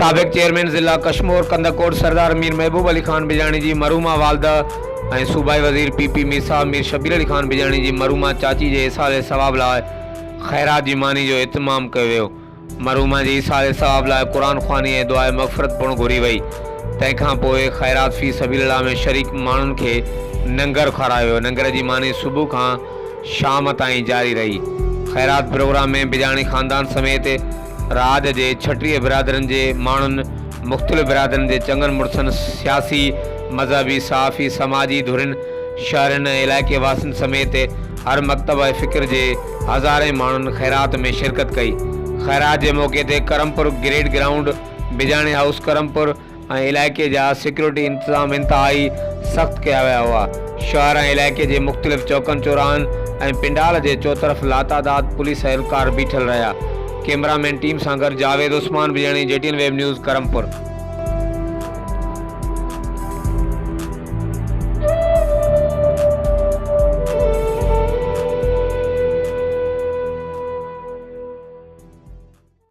साबिक़ chairman ज़िला कश्मीर कंदकोट सरदार मीर महबूब अली खान बिजाणी जी मरूमा वालदा ऐं सूबाई वज़ीर पीपी मीसा मीर शबीर अली खान बिजाणी जी मरूमा चाची जे इसाले सवाब लाइ ख़ैरात जी मानी जो इत्माम कयो वियो। मरूमा जे इसाले सवाब लाइ क़ुरान ख़्वानी ऐं दुआए मग़फ़िरत पिणु घुरी वई। तंहिंखां पोइ ख़ैरात फ़ी सबीलिल्लाह में शरीक माण्हुनि खे लंगर खारायो वियो। लंगर जी मानी सुबुह खां शाम ताईं जारी रही। ख़ैरात प्रोग्राम में बिजाणी ख़ानदान समेत राज जे 36 बिरादरनि जे माण्हुनि, मुख़्तलिफ़ बिरादरनि जे चङनि मुड़सनि, सियासी, मज़हबी, सहाफ़ी, समाजी धुरिन, शहरनि ऐं इलाइक़े वासियुनि समेत हर मकतब ऐं फ़िक्र जे हज़ारे माण्हुनि ख़ैरात में शिरकत कई। ख़ैरात जे मौक़े ते Karampur grade ground, Bijani house Karampur ऐं इलाइक़े जा सिक्योरिटी इंतज़ाम इंतहाई सख़्त कया विया हुआ। शहर ऐं इलाइक़े जे मुख़्तलिफ़ चौकनि चौराहनि ऐं पिंडाल जे चौतरफ़ लातादाद पुलिस एहलकार बीठल रहिया। कैमरामैन टीम सां गॾु Javed Usman Bijani, JTN web news, Karampur.